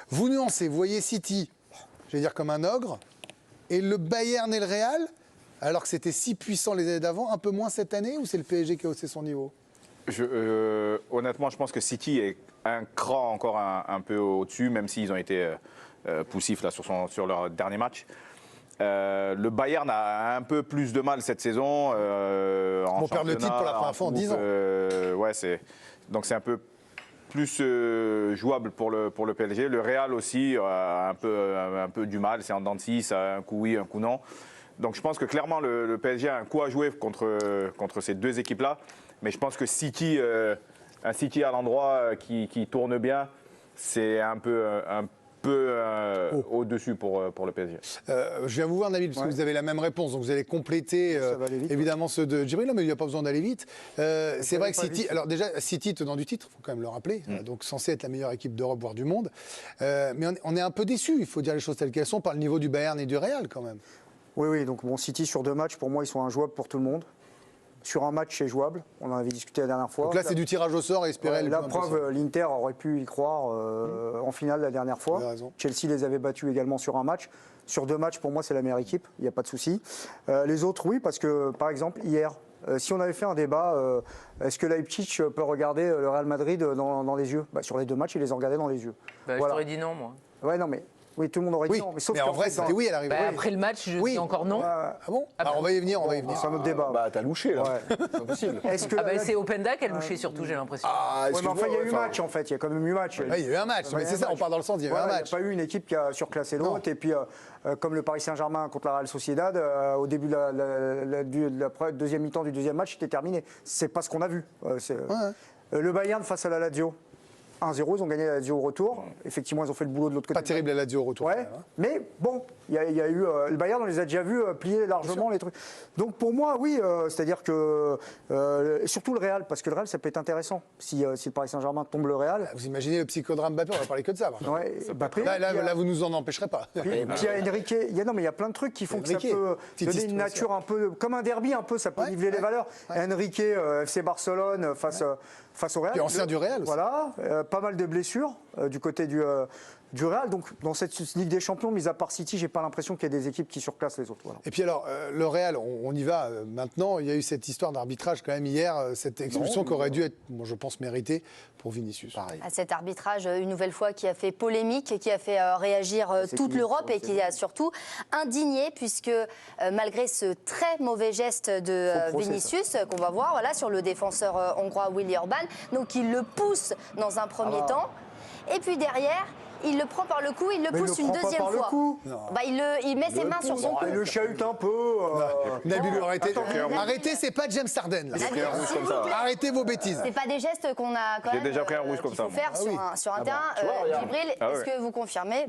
Vous nuancez, vous voyez City, je vais dire comme un ogre, et le Bayern et le Real, alors que c'était si puissant les années d'avant, un peu moins cette année, ou c'est le PSG qui a haussé son niveau? Honnêtement, je pense que City est un cran encore un peu au-dessus, même s'ils ont été poussifs là, sur leur dernier match. Le Bayern a un peu plus de mal cette saison. On perd le titre pour la première fois en 10 ans. Donc c'est un peu plus jouable pour le PSG. Le Real aussi a un peu du mal. C'est en dents de scie, ça a un coup oui, un coup non. Donc je pense que clairement le PSG a un coup à jouer contre ces deux équipes-là. Mais je pense que un City à l'endroit qui tourne bien, c'est un peu au-dessus pour le PSG. Je viens vous voir, Nabil, parce que vous avez la même réponse. Donc vous allez compléter évidemment ceux de Djibril. Non, mais il n'y a pas besoin d'aller vite. C'est vrai que City, alors déjà, City, tenant du titre, il faut quand même le rappeler, donc censé être la meilleure équipe d'Europe, voire du monde. Mais on est un peu déçus, il faut dire les choses telles qu'elles sont, par le niveau du Bayern et du Real quand même. Oui, donc bon, City sur 2 matchs, pour moi, ils sont injouables pour tout le monde. Sur un match, c'est jouable. On en avait discuté la dernière fois. Donc là, c'est du tirage au sort et espérer la preuve, l'Inter aurait pu y croire en finale la dernière fois. Chelsea les avait battus également sur un match. Sur 2 matchs, pour moi, c'est la meilleure équipe. Il n'y a pas de souci. Les autres, oui, parce que, par exemple, hier, si on avait fait un débat, est-ce que Leipzig peut regarder le Real Madrid dans les yeux? Sur les 2 matchs, il les a regardés dans les yeux. Voilà. Je t'aurais dit non, moi. Ouais, non, mais... Oui, tout le monde aurait dit non. Mais en vrai, c'était oui à l'arrivée. Après le match, je dis encore non. Ah bon? Alors on va y venir, C'est un autre débat. T'as louché, là. Ouais. C'est impossible. C'est Openda qui a louché, surtout, j'ai l'impression. Mais enfin, il y a eu match, en fait. Il y a quand même eu match. Il y a eu un match, mais c'est ça, on part dans le sens, il y a eu un match. Il n'y a pas eu une équipe qui a surclassé l'autre. Et puis, comme le Paris Saint-Germain contre la Real Sociedad, au début de la deuxième mi-temps du deuxième match, c'était terminé. C'est pas ce qu'on a vu. Le Bayern face à la Lazio. 1-0, ils ont gagné la Lazio au retour. Effectivement, ils ont fait le boulot de l'autre côté. Pas terrible la Lazio au retour. Ouais, mais bon, il y a eu le Bayern, on les a déjà vus plier largement les trucs. Donc pour moi, oui, c'est-à-dire que surtout le Real, parce que le Real, ça peut être intéressant si le Paris Saint-Germain tombe le Real. Vous imaginez le psychodrame Mbappé, on va parler que de ça. Ouais, là, vous nous en empêcherez pas. Puis il y a Enrique, il y a plein de trucs qui font que ça peut donner une nature un peu comme un derby, un peu, ça peut niveler les valeurs. Enrique, FC Barcelone face au Real. Puis ancien du Real aussi. Voilà, pas mal de blessures du côté du Real. Donc dans cette Ligue des Champions, mis à part City, j'ai pas l'impression qu'il y ait des équipes qui surclassent les autres. Voilà. Et puis alors, le Real, on y va maintenant. Il y a eu cette histoire d'arbitrage quand même hier, cette expulsion qui aurait dû être, moi, je pense, méritée pour Vinicius. Pareil. Cet arbitrage, une nouvelle fois, qui a fait polémique, qui a fait réagir toute l'Europe et qui a surtout indigné, puisque malgré ce très mauvais geste de Vinicius, qu'on va voir sur le défenseur hongrois Willi Orban, donc il le pousse dans un premier temps, et puis derrière, il le prend par le cou, il le pousse une deuxième fois. Il met ses mains sur son cou. Il le chahute un peu. Nabil, arrêtez, c'est pas James Harden. Arrêtez vos bêtises. C'est pas des gestes qu'on a quand même. J'ai déjà pris un rouge comme ça. Faire sur un terrain. Djibril, est-ce que vous confirmez?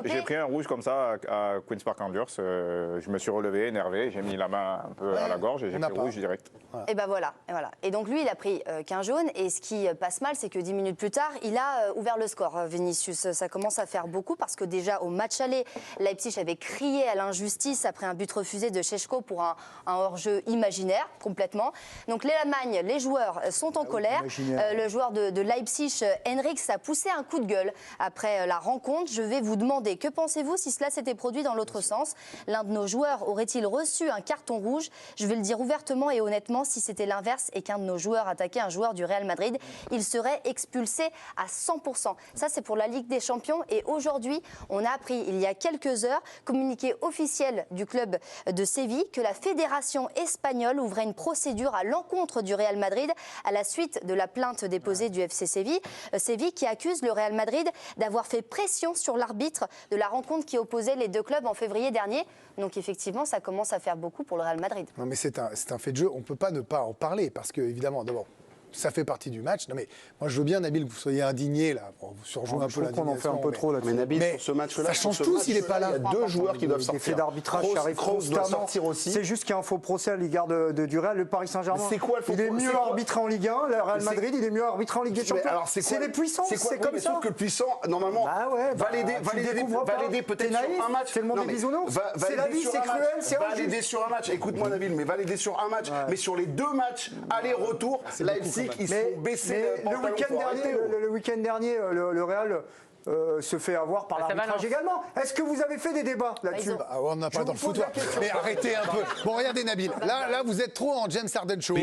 J'ai pris un rouge comme ça à Queen's Park Rangers. Je me suis relevé, énervé, j'ai mis la main un peu à la gorge et j'ai pris rouge direct. Et ben voilà. Et donc lui, il a pris qu'un jaune. Et ce qui passe mal, c'est que 10 minutes plus tard, il a ouvert le score. Vinicius, ça commence à faire beaucoup parce que déjà au match aller, Leipzig avait crié à l'injustice après un but refusé de Šeško pour un hors-jeu imaginaire complètement. Donc l'Allemagne, les joueurs sont en colère. Le joueur de Leipzig, Henriks, a poussé un coup de gueule après la rencontre. Je vais vous demander, que pensez-vous si cela s'était produit dans l'autre sens? L'un de nos joueurs aurait-il reçu un carton rouge? Je vais le dire ouvertement et honnêtement, si c'était l'inverse et qu'un de nos joueurs attaquait un joueur du Real Madrid, il serait expulsé à 100%. Ça, c'est pour la Ligue des Champions. Et aujourd'hui, on a appris, il y a quelques heures, communiqué officiel du club de Séville, que la fédération espagnole ouvrait une procédure à l'encontre du Real Madrid à la suite de la plainte déposée du FC Séville. Séville qui accuse le Real Madrid d'avoir fait pression sur l'arbitre de la rencontre qui opposait les deux clubs en février dernier. Donc effectivement, ça commence à faire beaucoup pour le Real Madrid. Non mais c'est un fait de jeu, on ne peut pas ne pas en parler parce que évidemment, d'abord, ça fait partie du match. Non mais moi je veux bien, Nabil, que vous soyez indigné là, pour vous surjouer un peu l'indignation. On en fait un peu trop là-dessus. Mais Nabil, pour ce match-là, ça change tout s'il n'est pas là. Il y a 2 joueurs qui doivent sortir. Les faits d'arbitrage arrivent constamment. C'est juste qu'il y a un faux procès à l'égard du Real. Le Paris Saint-Germain, il est mieux arbitré en Ligue 1. Le Real Madrid, il est mieux arbitré en Ligue des Champions. C'est les puissants, c'est comme ça. Sauf que le puissant, normalement, valider peut-être sur un match. C'est le monde des bisounours. C'est la vie, c'est cruel, c'est injuste. Valider sur un match. Écoute-moi, Nabil, mais valider sur un match. Mais sur les 2 matchs aller-retour, Leipzig, ils sont baissés. Le week-end dernier, le Real se fait avoir par l'arbitrage également. Est-ce que vous avez fait des débats là-dessus? On n'a pas dans le foutoir. Mais arrêtez un peu. Bon, regardez Nabil. Là, vous êtes trop en James Harden Show.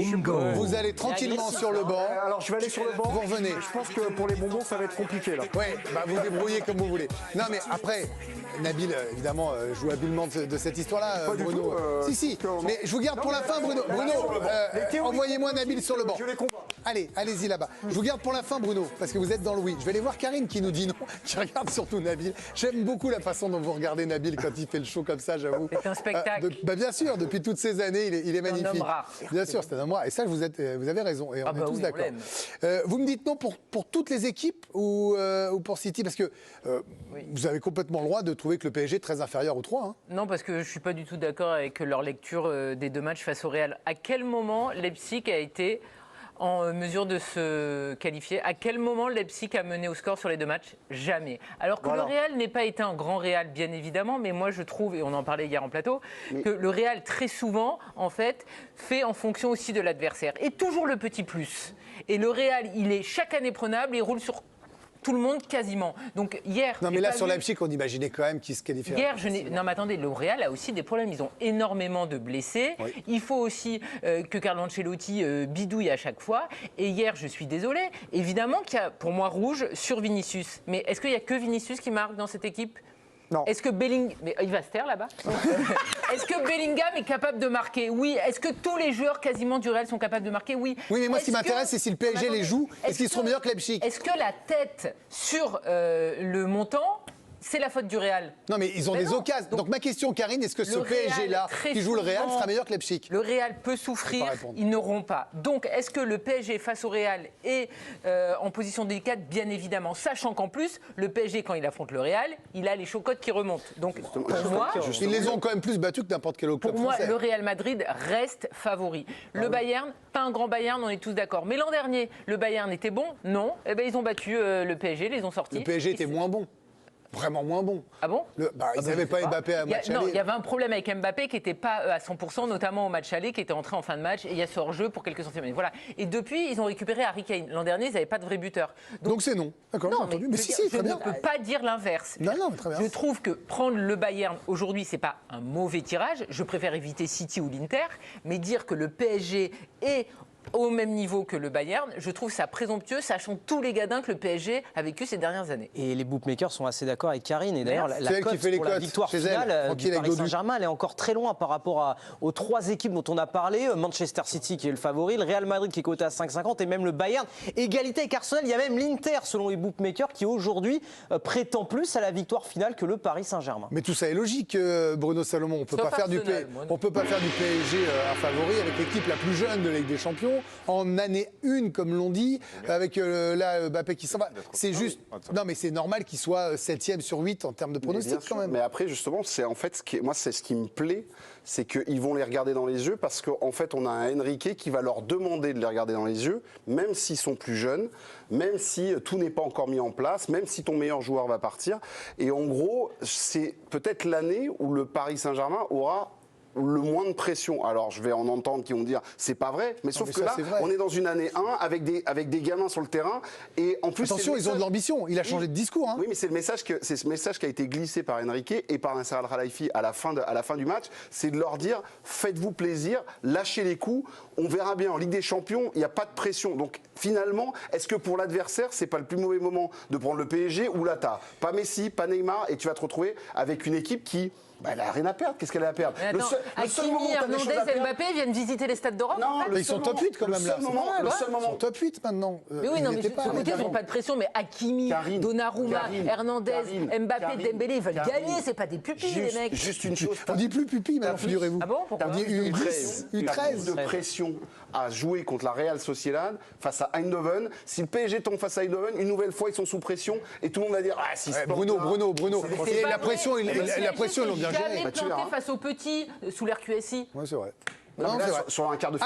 Vous allez tranquillement sur le banc. Alors, je vais aller sur le banc. Vous revenez. Je pense que pour les bonbons, ça va être compliqué là. Oui, vous débrouillez comme vous voulez. Non, mais après, Nabil, évidemment, joue habilement de cette histoire-là, Bruno. Si. Mais je vous garde pour la fin, Bruno. Bruno, envoyez-moi Nabil sur le banc. Je les combats. Allez, allez-y là-bas. Je vous garde pour la fin, Bruno, parce que vous êtes dans le oui. Je vais aller voir Karine qui nous dit non, qui regarde surtout Nabil. J'aime beaucoup la façon dont vous regardez Nabil quand il fait le show comme ça, j'avoue. C'est un spectacle. Bien sûr, depuis toutes ces années, il est magnifique. Un homme rare. Bien sûr, c'est un homme rare. Et ça, vous avez raison. Et on est tous d'accord. Vous me dites non pour toutes les équipes ou pour City, parce que vous avez complètement le droit de trouver que le PSG est très inférieur aux 3. Hein. Non, parce que je ne suis pas du tout d'accord avec leur lecture des 2 matchs face au Real. À quel moment Leipzig a été en mesure de se qualifier? À quel moment Leipzig a mené au score sur les 2 matchs? Jamais. Alors que le Real n'est pas été un grand Real, bien évidemment, mais moi je trouve, et on en parlait hier en plateau, que le Real très souvent, en fait, fait en fonction aussi de l'adversaire. Et toujours le petit plus. Et le Real, il est chaque année prenable et roule sur tout le monde quasiment. Donc hier. Non mais là sur Leipzig, on imaginait quand même qu'il se qualifiait. Hier, non mais attendez, le Real a aussi des problèmes. Ils ont énormément de blessés. Oui. Il faut aussi que Carlo Ancelotti bidouille à chaque fois. Et hier, je suis désolé, évidemment qu'il y a pour moi rouge sur Vinicius. Mais est-ce qu'il y a que Vinicius qui marque dans cette équipe? Non. Est-ce que Bellingham... Mais il va se taire là-bas. Est-ce que Bellingham est capable de marquer? Oui. Est-ce que tous les joueurs quasiment du Real sont capables de marquer? Oui. Oui, mais moi, ce qui m'intéresse, c'est si le PSG les joue, est-ce qu'ils seront meilleurs que Leipzig? Est-ce que la tête sur le montant, c'est la faute du Real? Non, mais ils ont des occasions. Donc ma question, Karine, est-ce que ce PSG-là, qui joue le Real, sera meilleur que Leipzig? Le Real peut souffrir, ils n'auront pas. Donc, est-ce que le PSG face au Real est en position délicate? Bien évidemment, sachant qu'en plus, le PSG, quand il affronte le Real, il a les chocottes qui remontent. Donc, pour moi... Ils les ont quand même plus battus que n'importe quel autre club français. Pour moi, le Real Madrid reste favori. Le Bayern, pas un grand Bayern, on est tous d'accord. Mais l'an dernier, le Bayern était bon? Non. Eh bien, ils ont battu le PSG, les ont sortis. Le PSG était moins bon. Vraiment moins bon. Ah bon? Ils n'avaient pas Mbappé à match aller. Non, il y avait un problème avec Mbappé qui n'était pas à 100%, notamment au match aller, qui était entré en fin de match, et il y a ce hors-jeu pour quelques centimètres. Voilà. Et depuis, ils ont récupéré Harry Kane. L'an dernier, ils n'avaient pas de vrai buteur. Donc c'est non. D'accord, j'ai entendu. Mais si, très bien. Je ne peux pas dire l'inverse. Non, très bien. Je trouve que prendre le Bayern aujourd'hui, ce n'est pas un mauvais tirage. Je préfère éviter City ou l'Inter, mais dire que le PSG est au même niveau que le Bayern, je trouve ça présomptueux, sachant tous les gadins que le PSG a vécu ces dernières années. Et les bookmakers sont assez d'accord avec Karine. Et d'ailleurs, la cote pour la victoire finale du Paris Saint-Germain, elle est encore très loin par rapport aux 3 équipes dont on a parlé. Manchester City qui est le favori, le Real Madrid qui est coté à 5,50 et même le Bayern. Égalité avec Arsenal, il y a même l'Inter selon les bookmakers qui aujourd'hui prétend plus à la victoire finale que le Paris Saint-Germain. Mais tout ça est logique, Bruno Salomon. On ne peut pas faire du PSG un favori avec l'équipe la plus jeune de Ligue des Champions. En année 1, comme l'on dit, avec Mbappé qui s'en va. C'est juste. Non, mais c'est normal qu'il soit 7e sur 8 en termes de pronostic quand même. Mais après, justement, c'est en fait c'est ce qui me plaît, c'est qu'ils vont les regarder dans les yeux parce qu'en fait, on a un Enrique qui va leur demander de les regarder dans les yeux, même s'ils sont plus jeunes, même si tout n'est pas encore mis en place, même si ton meilleur joueur va partir. Et en gros, c'est peut-être l'année où le Paris Saint-Germain aura le moins de pression. Alors, je vais en entendre qui vont dire c'est pas vrai, mais sauf que là, on est dans une année 1 avec des gamins sur le terrain. Et en plus, attention, ils ont de l'ambition. Il a changé de discours. Hein. Oui, mais c'est ce message qui a été glissé par Enrique et par Nasser Al-Khelaifi à la fin du match. C'est de leur dire faites-vous plaisir, lâchez les coups. On verra bien en Ligue des Champions, il n'y a pas de pression. Donc finalement, est-ce que pour l'adversaire, c'est pas le plus mauvais moment de prendre le PSG où là, t'as pas Messi, pas Neymar et tu vas te retrouver avec une équipe qui elle n'a rien à perdre. Qu'est-ce qu'elle a à perdre? Hakimi, Hernandez et Mbappé viennent visiter les stades d'Europe. Non, ils sont top 8 quand même là. Le seul moment. Ils sont top 8 maintenant. Mais oui, non, mais ils n'ont pas de pression. Mais Hakimi, Donnarumma, Hernandez, Mbappé, Dembélé, ils veulent gagner. C'est pas des pupilles, les mecs. Juste une chose. On dit plus pupilles maintenant, figurez-vous. Ah bon? On dit U10, U13. De pression à jouer contre la Real Sociedad face à Eindhoven. Si le PSG tombe face à Eindhoven, une nouvelle fois, ils sont sous pression et tout le monde va dire si Bruno. La pression, ils l'ont bien gérée. Jamais planté face aux petits sous l'RQSI. Oui, c'est vrai. Sur un quart de finale.